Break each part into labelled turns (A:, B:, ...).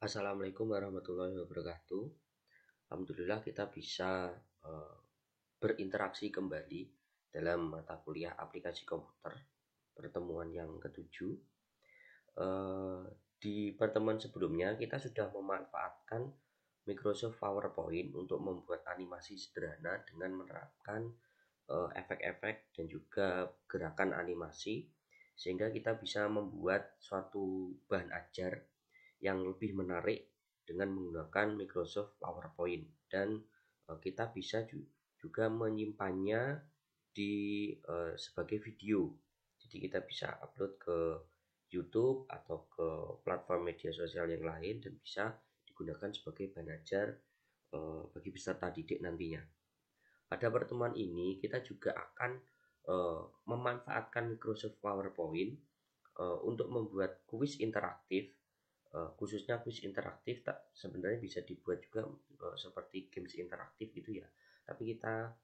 A: Assalamualaikum warahmatullahi wabarakatuh. Alhamdulillah kita bisa berinteraksi kembali dalam mata kuliah aplikasi komputer pertemuan yang ketujuh. Di pertemuan sebelumnya kita sudah memanfaatkan Microsoft PowerPoint untuk membuat animasi sederhana dengan menerapkan efek-efek dan juga gerakan animasi, sehingga kita bisa membuat suatu bahan ajar yang lebih menarik dengan menggunakan Microsoft PowerPoint, dan kita bisa juga menyimpannya di sebagai video. Jadi kita bisa upload ke YouTube atau ke platform media sosial yang lain dan bisa digunakan sebagai bahan ajar bagi peserta didik nantinya. Pada pertemuan ini kita juga akan memanfaatkan Microsoft PowerPoint untuk membuat kuis interaktif. Khususnya kuis interaktif sebenarnya bisa dibuat juga seperti games interaktif gitu ya, tapi kita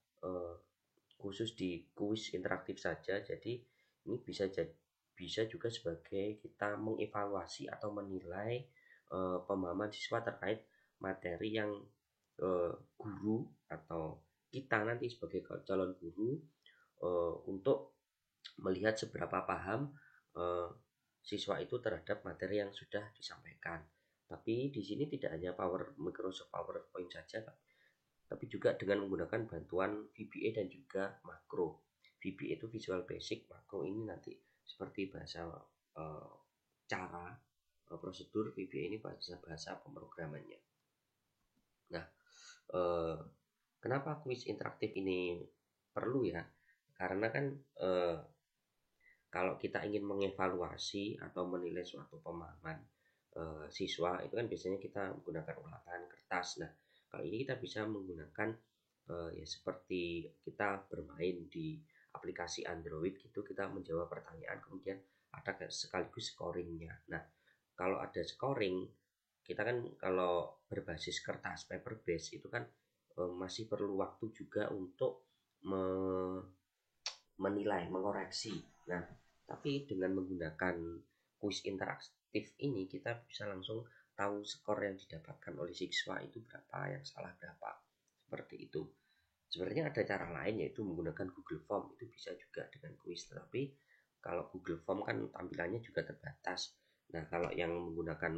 A: khusus di kuis interaktif saja. Jadi ini bisa juga sebagai kita mengevaluasi atau menilai pemahaman siswa terkait materi yang guru atau kita nanti sebagai calon guru untuk melihat seberapa paham siswa itu terhadap materi yang sudah disampaikan. Tapi di sini tidak hanya Microsoft PowerPoint saja, tapi juga dengan menggunakan bantuan VBA dan juga makro. VBA itu Visual Basic, makro ini nanti seperti bahasa cara prosedur. VBA ini bahasa pemrogramannya. Nah, kenapa kuis interaktif ini perlu ya? Karena kan kalau kita ingin mengevaluasi atau menilai suatu pemahaman siswa, itu kan biasanya kita menggunakan ulangan kertas. Nah, kali ini kita bisa menggunakan ya seperti kita bermain di aplikasi Android gitu, kita menjawab pertanyaan, kemudian ada sekaligus scoringnya. Nah, kalau ada scoring, kita kan kalau berbasis kertas paper base itu kan masih perlu waktu juga untuk menilai, mengoreksi. Nah, tapi dengan menggunakan kuis interaktif ini kita bisa langsung tahu skor yang didapatkan oleh siswa itu berapa, yang salah berapa, seperti itu. Sebenarnya ada cara lain, yaitu menggunakan Google Form. Itu bisa juga dengan kuis, tetapi kalau Google Form kan tampilannya juga terbatas. Nah, kalau yang menggunakan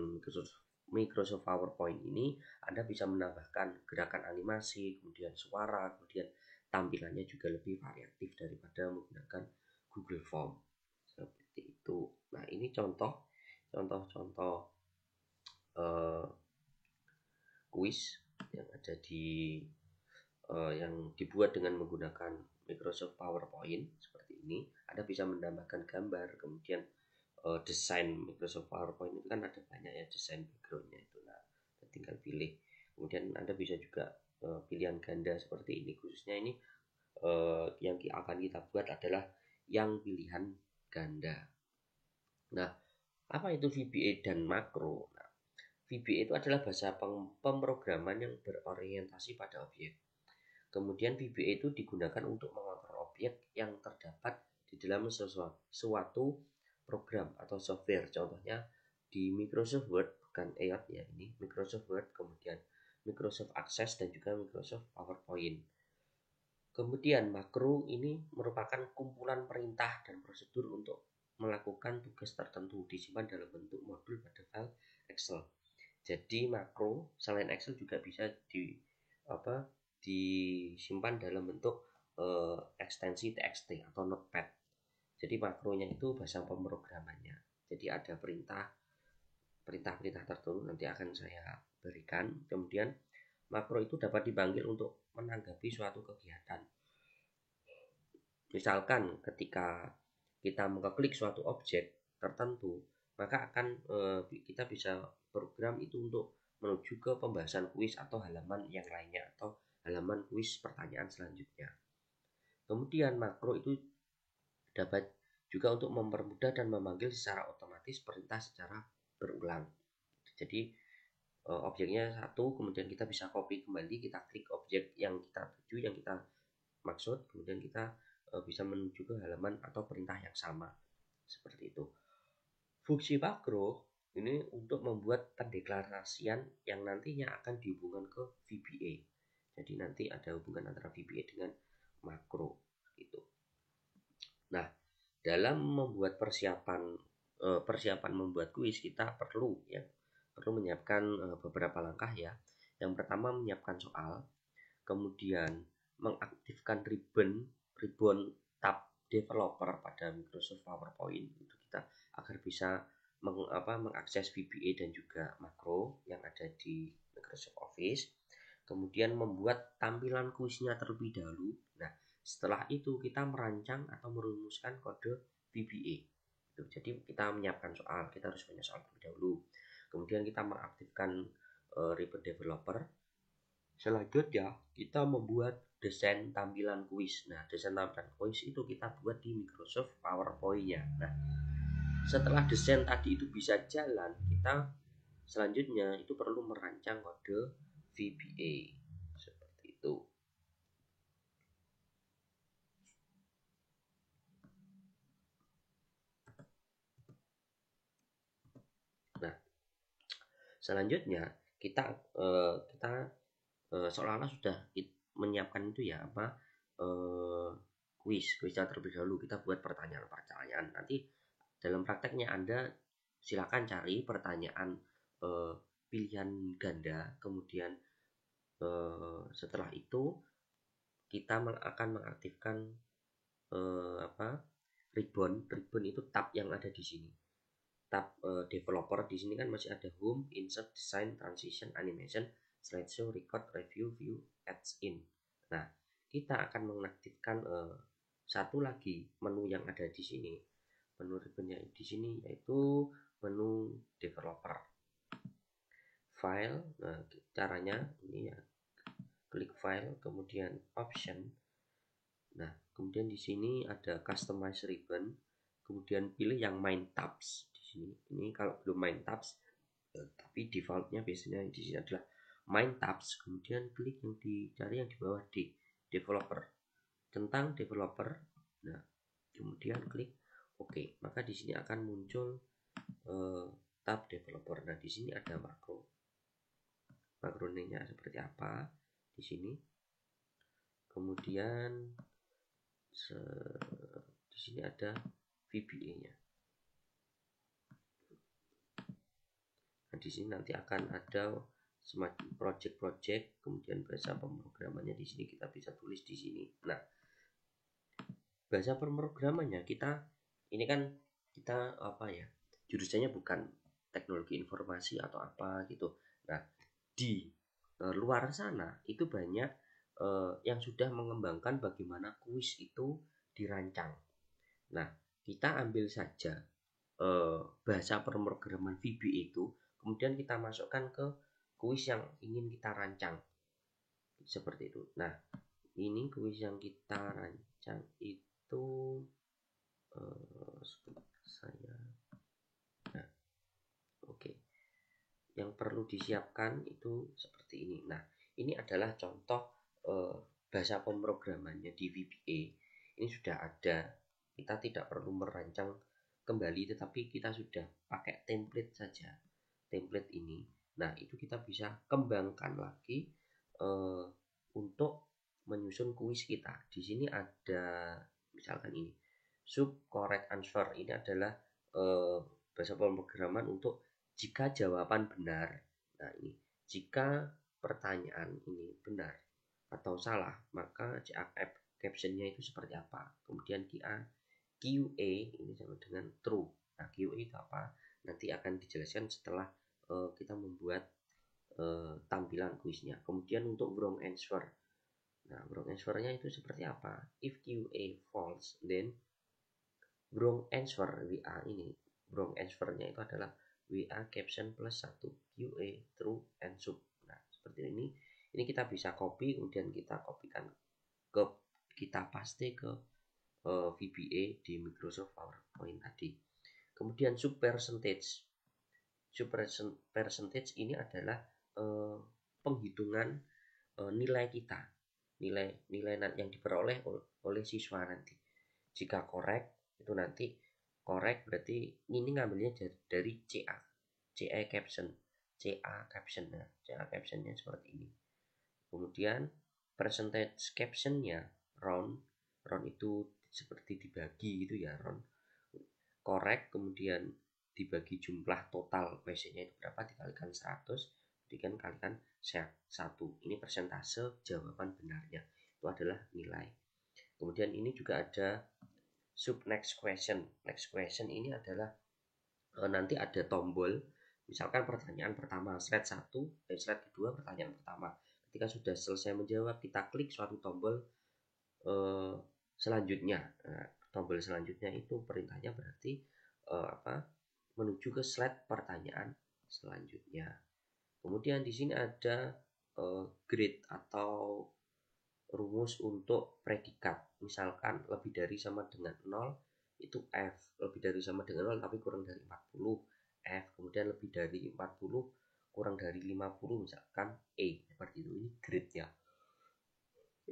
A: Microsoft PowerPoint ini, Anda bisa menambahkan gerakan animasi, kemudian suara, kemudian tampilannya juga lebih variatif daripada menggunakan Google Form. Seperti itu. Nah, ini contoh-contoh kuis yang ada yang dibuat dengan menggunakan Microsoft PowerPoint seperti ini. Anda bisa menambahkan gambar, kemudian desain. Microsoft PowerPoint itu kan ada banyak ya desain backgroundnya itu. Nah, tinggal pilih. Kemudian Anda bisa juga pilihan ganda seperti ini. Khususnya ini yang akan kita buat adalah yang pilihan ganda. Nah, apa itu VBA dan makro? Nah, VBA itu adalah bahasa pemrograman yang berorientasi pada objek. Kemudian VBA itu digunakan untuk mengontrol objek yang terdapat di dalam suatu program atau software. Contohnya di Microsoft Word, bukan EOT ya, ini Microsoft Word, kemudian Microsoft Access dan juga Microsoft PowerPoint. Kemudian makro ini merupakan kumpulan perintah dan prosedur untuk melakukan tugas tertentu, disimpan dalam bentuk modul pada file Excel. Jadi makro selain Excel juga bisa disimpan dalam bentuk ekstensi TXT atau Notepad. Jadi makronya itu bahasa pemrogramannya. Jadi ada perintah-perintah tertentu, nanti akan saya berikan. Kemudian makro itu dapat dipanggil untuk menanggapi suatu kegiatan. Misalkan ketika kita mengklik suatu objek tertentu, maka akan kita bisa program itu untuk menuju ke pembahasan kuis atau halaman yang lainnya, atau halaman kuis pertanyaan selanjutnya. Kemudian makro itu dapat juga untuk mempermudah dan memanggil secara otomatis perintah secara berulang. Jadi objeknya satu, kemudian kita bisa copy kembali, kita klik objek yang kita tuju, yang kita maksud, kemudian kita bisa menuju ke halaman atau perintah yang sama, seperti itu. Fungsi makro ini untuk membuat pendeklarasian yang nantinya akan dihubungkan ke VBA. Jadi nanti ada hubungan antara VBA dengan makro gitu. Nah, dalam membuat persiapan membuat kuis, kita perlu menyiapkan beberapa langkah ya. Yang pertama, menyiapkan soal, kemudian mengaktifkan ribbon tab developer pada Microsoft PowerPoint untuk kita agar bisa mengakses VBA dan juga makro yang ada di Microsoft Office. Kemudian membuat tampilan kuisnya terlebih dahulu. Nah, setelah itu kita merancang atau merumuskan kode VBA. Jadi kita menyiapkan soal, kita harus punya soal terlebih dahulu. Kemudian kita mengaktifkan ribbon developer. Selanjutnya kita membuat desain tampilan kuis. Nah, desain tampilan kuis itu kita buat di Microsoft PowerPoint-nya. Nah, setelah desain tadi itu bisa jalan, kita selanjutnya itu perlu merancang kode VBA seperti itu. Nah, selanjutnya kita seolah-olah sudah menyiapkan itu ya kuisnya terlebih dahulu. Kita buat pertanyaan-pertanyaan. Nanti dalam prakteknya Anda silakan cari pertanyaan pilihan ganda, kemudian setelah itu kita akan mengaktifkan ribbon itu tab yang ada di sini. Tab developer di sini kan masih ada home, insert, design, transition, animation, slideshow, record, review, view, adds in. Nah, kita akan mengaktifkan satu lagi menu yang ada di sini. Menu ribbonnya di sini yaitu menu developer. File, nah caranya ini ya, klik file, kemudian option. Nah, kemudian di sini ada customize ribbon, kemudian pilih yang main tabs di sini. Ini kalau belum main tabs, tapi defaultnya biasanya di sini adalah main tabs. Kemudian klik yang dicari yang di bawah D, developer, tentang developer. Nah, kemudian klik OK. Maka di sini akan muncul tab developer. Nah, di sini ada makronya seperti apa di sini. Kemudian di sini ada VBA-nya. Nah, di sini nanti akan ada semacam project-project, kemudian bahasa pemrogramannya di sini kita bisa tulis di sini. Nah, bahasa pemrogramannya ini kan kita jurusannya bukan teknologi informasi atau apa gitu. Nah, di luar sana itu banyak yang sudah mengembangkan bagaimana kuis itu dirancang. Nah, kita ambil saja bahasa pemrograman VBA itu, kemudian kita masukkan ke kuis yang ingin kita rancang seperti itu. Nah, ini kuis yang kita rancang itu saya oke. Yang perlu disiapkan itu seperti ini. Nah, ini adalah contoh bahasa pemrogramannya di VBA. Ini sudah ada. Kita tidak perlu merancang kembali, tetapi kita sudah pakai template saja. Template ini. Nah, itu kita bisa kembangkan lagi untuk menyusun kuis kita. Di sini ada misalkan ini sub correct answer. Ini adalah bahasa pemrograman untuk jika jawaban benar. Nah, ini jika pertanyaan ini benar atau salah, maka CAF captionnya itu seperti apa. Kemudian QA ini sama dengan true. Nah, QA itu apa? Nanti akan dijelaskan setelah kita membuat tampilan kuisnya. Kemudian untuk wrong answer. Nah, wrong answer-nya itu seperti apa? If QA false, then wrong answer WA ini. Wrong answer-nya itu adalah WA caption plus 1 QA true and sub. Nah, seperti ini. Ini kita bisa copy, kemudian kita kopikan kita paste ke VBA di Microsoft PowerPoint tadi. Kemudian sub percentage. Sub percentage ini adalah penghitungan nilai kita. Nilai yang diperoleh oleh siswa nanti. Jika correct itu nanti correct berarti ini ngambilnya dari CA. CA caption, nah, CA captionnya seperti ini. Kemudian percentage captionnya round itu seperti dibagi gitu ya, round correct, kemudian dibagi jumlah total QC-nya itu berapa, dikalikan 100, kemudian kalikan 1. Ini persentase jawaban benarnya, itu adalah nilai. Kemudian ini juga ada sub next question. Next question ini adalah nanti ada tombol, misalkan pertanyaan pertama slide 1, slide kedua pertanyaan pertama. Ketika sudah selesai menjawab, kita klik suatu tombol selanjutnya. Nah, tombol selanjutnya itu perintahnya berarti menuju ke slide pertanyaan selanjutnya. Kemudian di sini ada grid atau rumus untuk predikat. Misalkan lebih dari sama dengan 0 itu F, lebih dari sama dengan 0 tapi kurang dari 40 F, kemudian lebih dari 40 kurang dari 50 misalkan E, seperti itu. Ini grid ya,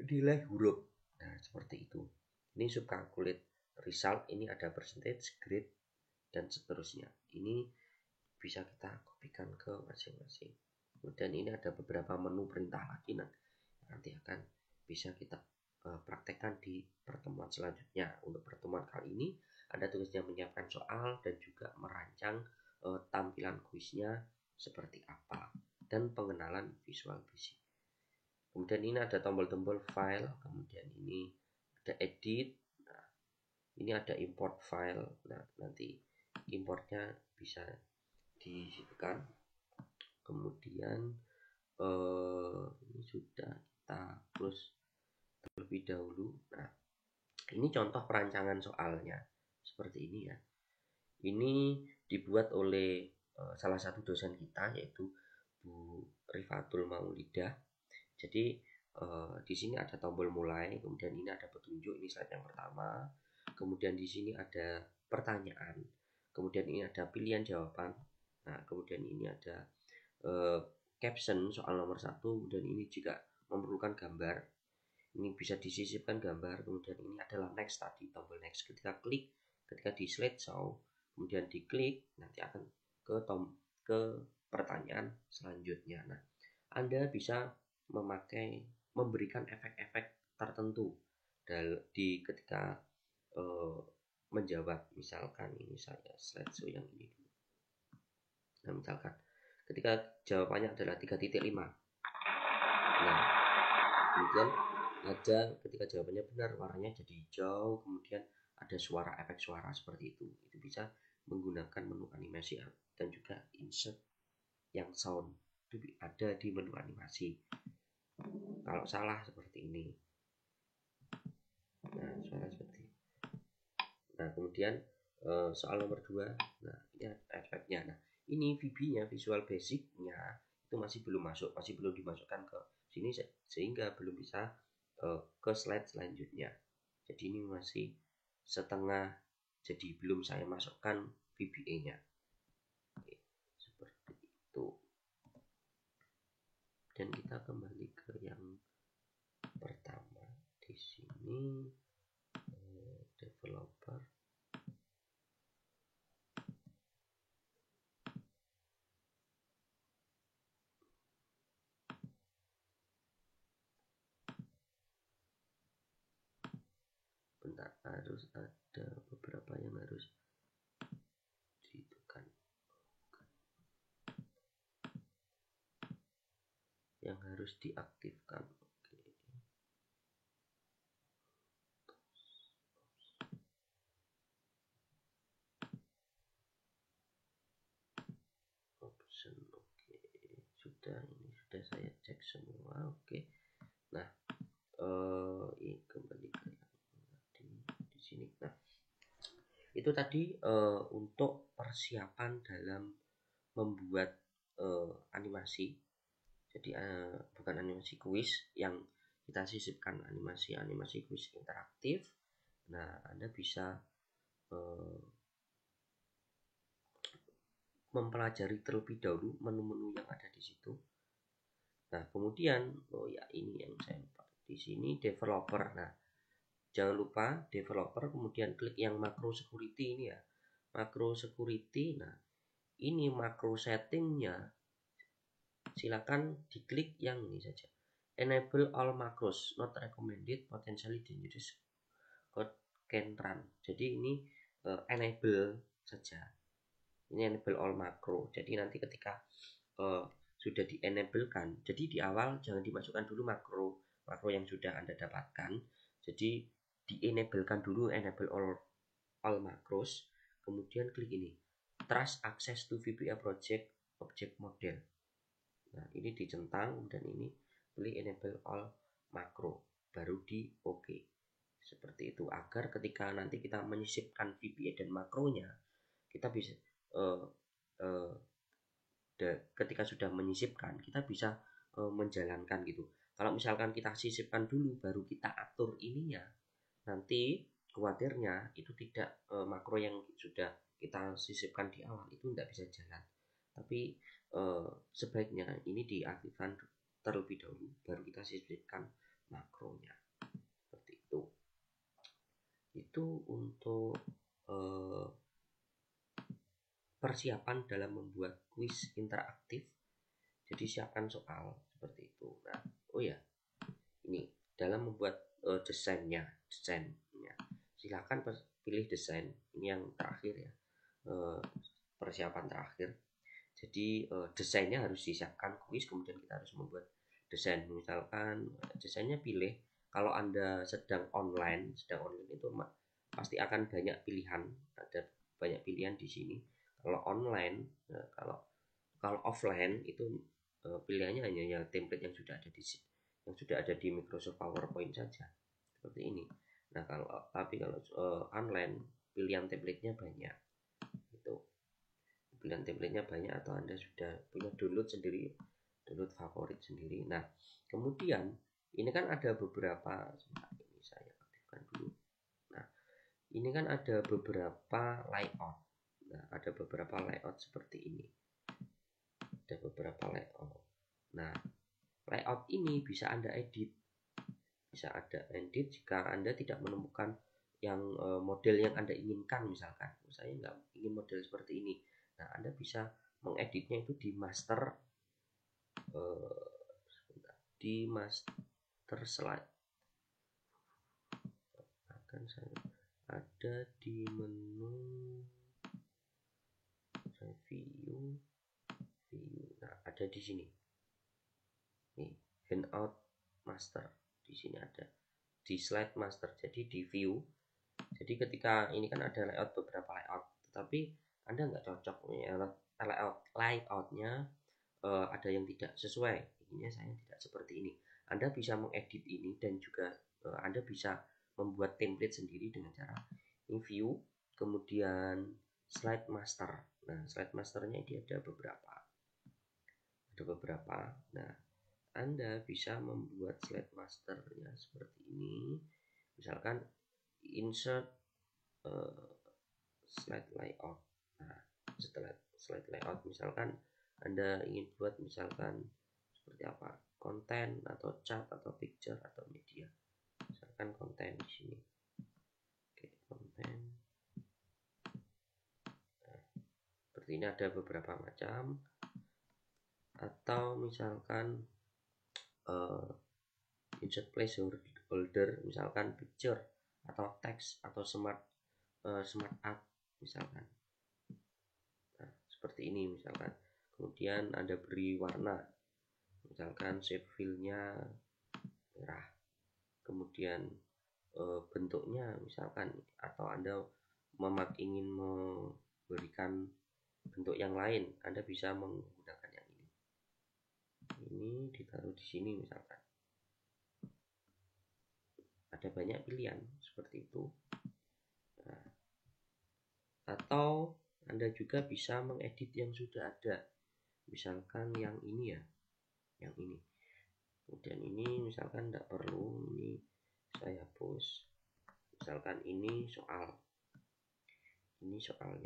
A: nilai huruf. Nah, seperti itu. Ini subcalculate result, ini ada percentage, grade, dan seterusnya. Ini bisa kita kopikan ke masing-masing. Kemudian ini ada beberapa menu perintah lagi, nanti akan bisa kita praktekkan di pertemuan selanjutnya. Untuk pertemuan kali ini ada tugasnya menyiapkan soal dan juga merancang tampilan kuisnya seperti apa dan pengenalan Visual Basic. Kemudian ini ada tombol-tombol file, kemudian ini ada edit, nah, ini ada import file. Nah, nanti importnya bisa disitukan. Kemudian ini sudah kita hapus terlebih dahulu. Nah, ini contoh perancangan soalnya seperti ini ya. Ini dibuat oleh salah satu dosen kita, yaitu Bu Rifatul Maulidah. Jadi di sini ada tombol mulai, kemudian ini ada petunjuk, ini slide yang pertama. Kemudian di sini ada pertanyaan, kemudian ini ada pilihan jawaban. Nah, kemudian ini ada caption soal nomor 1, kemudian ini juga memerlukan gambar. Ini bisa disisipkan gambar. Kemudian ini adalah next tadi, tombol next. Ketika di slide show, kemudian diklik, nanti akan ke pertanyaan selanjutnya. Nah, Anda bisa memberikan efek-efek tertentu ketika menjawab. Misalkan ini saya slideshow yang ini dulu. Nah, misalkan ketika jawabannya adalah 3.5. Nah, kemudian ada ketika jawabannya benar, warnanya jadi hijau, kemudian ada suara, efek suara seperti itu. Itu bisa menggunakan menu animasi dan juga insert yang sound, itu ada di menu animasi. Kalau salah seperti ini. Nah, suara seperti ini. Nah, kemudian soal nomor 2. Nah, ini efeknya. Nah, ini VB-nya, Visual Basic-nya itu masih belum masuk, masih belum dimasukkan ke sini sehingga belum bisa ke slide selanjutnya. Jadi ini masih setengah, jadi belum saya masukkan VBA-nya. Oke, seperti itu. Dan kita kembali ke yang pertama. Di sini developer. Bentar, harus ada beberapa yang harus dihitungkan, yang harus diaktifkan. Option, oke. Ini sudah saya cek semua. Oke. Nah, ini kembali ke yang di sini. Nah, itu tadi untuk persiapan dalam membuat animasi. Jadi bukan animasi kuis, yang kita sisipkan animasi kuis interaktif. Nah, Anda bisa mempelajari terlebih dahulu menu-menu yang ada di situ. Nah, kemudian ini yang saya lupa. Di sini developer. Nah, jangan lupa developer, kemudian klik yang macro security ini ya. Macro security. Nah, ini makro settingnya, silakan diklik yang ini saja, enable all macros not recommended potentially dangerous code can run. Jadi ini enable saja, ini enable all macro. Jadi nanti ketika sudah di enable kan, jadi di awal jangan dimasukkan dulu makro yang sudah Anda dapatkan. Jadi di enable kan dulu, enable all macros, kemudian klik ini trust access to VBA project object model. Nah ini dicentang dan ini pilih enable all macro, baru di OK. Seperti itu, agar ketika nanti kita menyisipkan VBA dan makronya, kita bisa ketika sudah menyisipkan kita bisa menjalankan gitu. Kalau misalkan kita sisipkan dulu baru kita atur ininya, nanti khawatirnya itu tidak makro yang sudah kita sisipkan di awal itu tidak bisa jalan. Tapi sebaiknya ini diaktifkan terlebih dahulu baru kita sisipkan makronya. Seperti itu. Itu untuk persiapan dalam membuat kuis interaktif. Jadi siapkan soal seperti itu. Nah, oh ya, ini dalam membuat desainnya, silakan pilih desain. Ini yang terakhir ya, persiapan terakhir. Jadi desainnya harus disiapkan kuis, kemudian kita harus membuat desain. Misalkan desainnya pilih, kalau Anda sedang online itu pasti akan banyak pilihan, ada banyak pilihan di sini. Kalau online, kalau offline itu pilihannya hanya yang template yang sudah ada di Microsoft PowerPoint saja, seperti ini. Nah kalau online pilihan templatenya banyak, itu pilihan templatenya banyak, atau Anda sudah punya download favorit sendiri. Nah kemudian ini kan ada beberapa, ini saya aktifkan dulu. Nah ini kan ada beberapa layout. Nah ada beberapa layout seperti ini, ada beberapa layout. Nah layout ini bisa Anda edit, jika Anda tidak menemukan yang model yang Anda inginkan. Misalkan saya nggak ingin model seperti ini, nah Anda bisa mengeditnya itu di master slide. Akan saya ada di menu view. Nah ada di sini nih, handout master, di sini ada di slide master. Jadi di view, jadi ketika ini kan ada layout, beberapa layout, tetapi Anda nggak cocok ya, layoutnya ada yang tidak sesuai, ini saya tidak seperti ini. Anda bisa mengedit ini dan juga Anda bisa membuat template sendiri dengan cara ini view, kemudian slide master. Nah slide masternya ini ada beberapa. Nah Anda bisa membuat slide masternya seperti ini. Misalkan insert slide layout. Nah setelah slide layout, misalkan Anda ingin buat misalkan seperti apa, konten atau chart atau picture atau media. Misalkan konten di sini. Oke, konten. Nah, seperti ini ada beberapa macam. Atau misalkan insert placeholder, misalkan picture atau teks atau smart art misalkan. Nah, seperti ini misalkan. Kemudian Anda beri warna, misalkan shape fill-nya merah. Kemudian bentuknya misalkan, atau Anda ingin memberikan bentuk yang lain, Anda bisa menggunakan yang ini. Ini ditaruh di sini misalkan. Ada banyak pilihan seperti itu. Nah, atau Anda juga bisa mengedit yang sudah ada, misalkan yang ini ya, yang ini. Kemudian ini misalkan tidak perlu, ini saya hapus. Misalkan ini soalnya, ini soal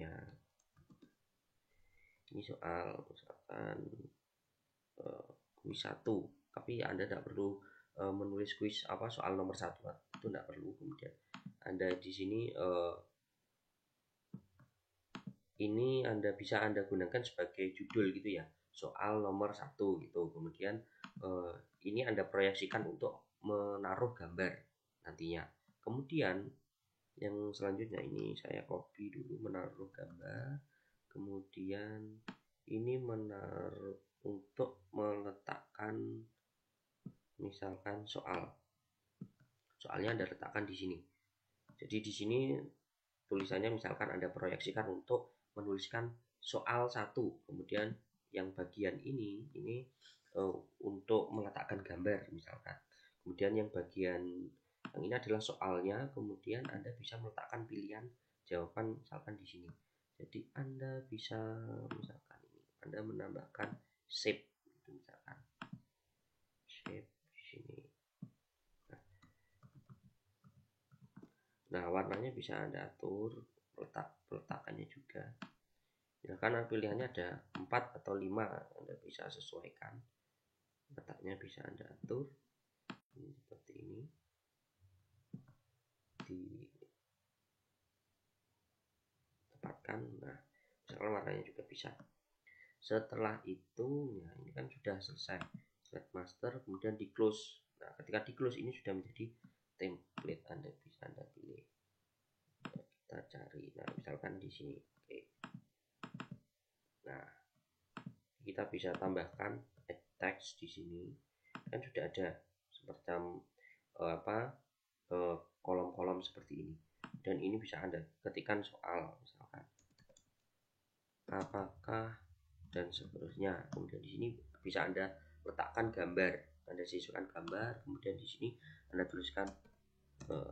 A: misalkan kuis 1, tapi Anda tidak perlu menulis kuis soal nomor 1, itu tidak perlu. Kemudian Anda di sini ini bisa Anda gunakan sebagai judul gitu ya, soal nomor 1 gitu. Kemudian ini Anda proyeksikan untuk menaruh gambar nantinya. Kemudian yang selanjutnya ini saya copy dulu, menaruh gambar. Kemudian ini menaruh untuk meletakkan misalkan soalnya Anda letakkan di sini. Jadi di sini tulisannya misalkan Anda proyeksikan untuk menuliskan soal 1, kemudian yang bagian ini untuk meletakkan gambar misalkan. Kemudian yang bagian yang ini adalah soalnya, kemudian Anda bisa meletakkan pilihan jawaban misalkan di sini. Jadi Anda bisa misalkan ini, Anda menambahkan shape gitu misalkan. Shape di sini. Nah, warnanya bisa Anda atur, peletakannya juga. Ya, karena pilihannya ada 4 atau 5, Anda bisa sesuaikan. Letaknya bisa Anda atur. Ini seperti ini. Ditempatkan. Nah, misalkan warnanya juga bisa. Setelah itu, ya ini kan sudah selesai. Slide master, kemudian di close. Nah, ketika di close ini sudah menjadi template. Anda bisa pilih. Kita cari. Nah, misalkan di sini. Oke. Nah, kita bisa tambahkan text di sini. Kan sudah ada semacam kolom-kolom seperti ini. Dan ini bisa Anda ketikkan soal misalkan apakah dan seterusnya. Kemudian di sini bisa Anda letakkan gambar. Anda sisihkan gambar, kemudian di sini Anda tuliskan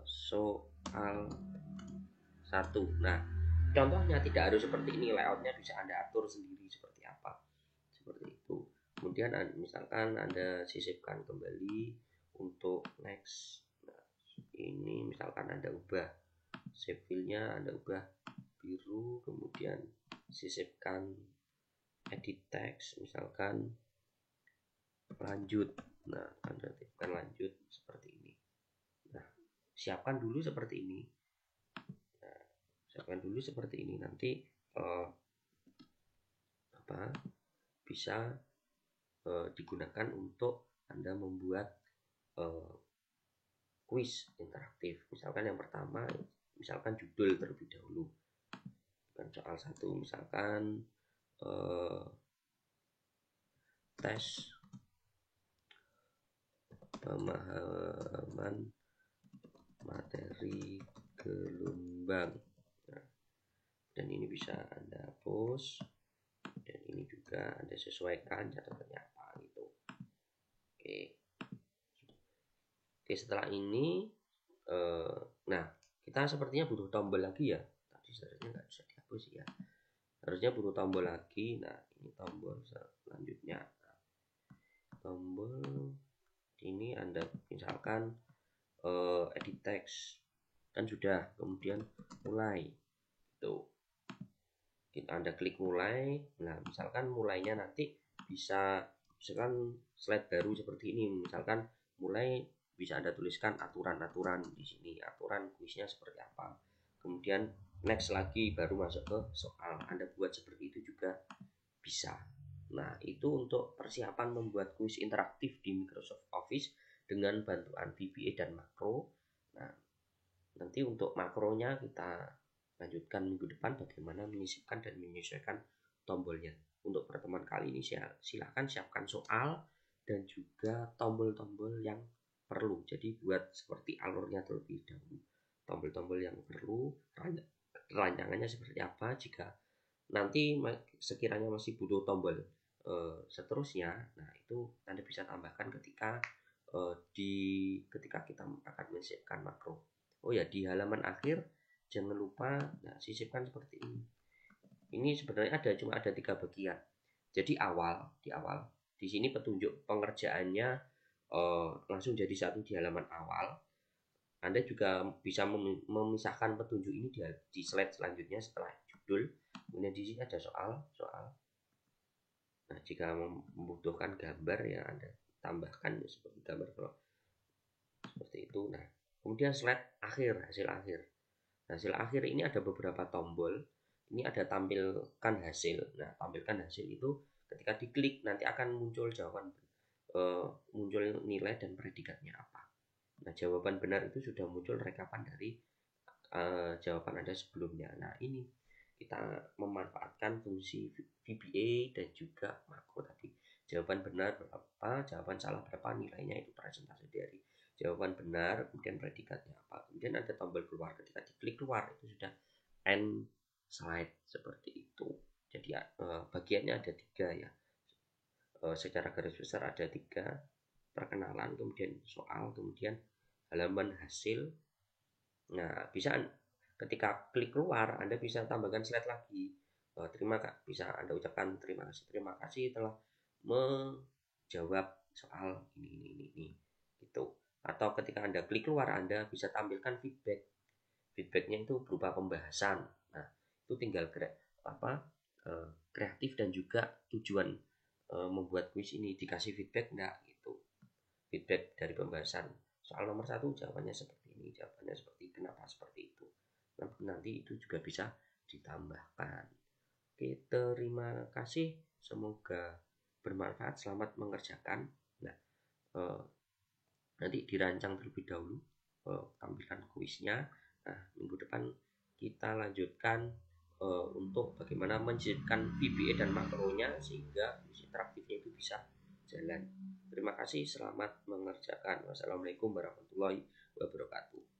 A: soal 1. Nah, contohnya tidak harus seperti ini, layoutnya bisa Anda atur sendiri seperti apa. Seperti itu. Kemudian misalkan Anda sisipkan kembali untuk next. Nah, ini misalkan Anda ubah shape fill-nya, Anda ubah biru, kemudian sisipkan edit text misalkan lanjut. Nah, Anda tekan lanjut seperti ini. Nah, siapkan dulu seperti ini. Nah, siapkan dulu seperti ini, nanti bisa digunakan untuk Anda membuat kuis interaktif. Misalkan yang pertama, misalkan judul terlebih dahulu, bukan soal 1, misalkan tes pemahaman materi gelombang. Nah, dan ini bisa Anda hapus, dan ini juga Anda sesuaikan catatannya apa gitu. Oke, setelah ini nah, kita sepertinya butuh tombol lagi ya. Tadi sebenarnya nggak bisa dihapus ya. Harusnya butuh tombol lagi. Nah, ini tombol selanjutnya. Tombol ini Anda misalkan edit text kan sudah, kemudian mulai itu Anda klik mulai. Nah, misalkan mulainya nanti bisa misalkan slide baru seperti ini, misalkan mulai bisa Anda tuliskan aturan-aturan di sini, aturan kuisnya seperti apa. Kemudian next lagi baru masuk ke soal. Anda buat seperti itu juga bisa. Nah, itu untuk persiapan membuat kuis interaktif di Microsoft Office dengan bantuan VBA dan makro. Nah, nanti untuk makronya kita lanjutkan minggu depan, bagaimana menyisipkan dan menyesuaikan tombolnya. Untuk pertemuan kali ini silahkan siapkan soal dan juga tombol-tombol yang perlu. Jadi buat seperti alurnya terlebih dahulu. Tombol-tombol yang perlu, rancangannya seperti apa. Jika nanti sekiranya masih butuh tombol seterusnya, nah itu Anda bisa tambahkan ketika ketika kita akan menyiapkan makro. Oh ya, di halaman akhir jangan lupa sisipkan seperti ini. Ini sebenarnya cuma ada 3 bagian. Jadi di awal di sini petunjuk pengerjaannya langsung jadi satu di halaman awal. Anda juga bisa memisahkan petunjuk ini di slide selanjutnya setelah judul. Kemudian di sini ada soal. Nah, jika membutuhkan gambar ya Anda tambahkan seperti gambar kalau seperti itu. Nah, kemudian slide akhir, hasil akhir. Hasil akhir ini ada beberapa tombol. ini ada tampilkan hasil. Nah, tampilkan hasil itu ketika diklik nanti akan muncul jawaban, muncul nilai dan predikatnya apa. Nah, jawaban benar itu sudah muncul rekapan dari jawaban Anda sebelumnya. Nah, ini kita memanfaatkan fungsi VBA dan juga makro tadi. Jawaban benar berapa, jawaban salah berapa, nilainya itu presentasi dari jawaban benar, kemudian predikatnya apa. Kemudian ada tombol keluar, ketika diklik keluar itu sudah end slide seperti itu. Jadi bagiannya ada 3 ya. Secara garis besar ada 3, perkenalan, kemudian soal, kemudian halaman hasil. Nah, bisa ketika klik keluar Anda bisa tambahkan slide lagi. Bisa Anda ucapkan terima kasih telah menjawab soal ini gitu. Atau ketika Anda klik keluar Anda bisa tampilkan feedback. Feedbacknya itu berupa pembahasan. Nah, itu tinggal kreatif dan juga tujuan membuat kuis ini dikasih feedback enggak gitu. Feedback dari pembahasan soal nomor 1 jawabannya seperti ini, jawabannya seperti kenapa seperti itu. Nanti itu juga bisa ditambahkan. Oke, terima kasih, semoga bermanfaat, selamat mengerjakan. Nah, nanti dirancang terlebih dahulu tampilan kuisnya. Nah, minggu depan kita lanjutkan untuk bagaimana menjadikan VBA dan makronya sehingga kuis interaktifnya itu bisa jalan. Terima kasih, selamat mengerjakan. Wassalamualaikum warahmatullahi wabarakatuh.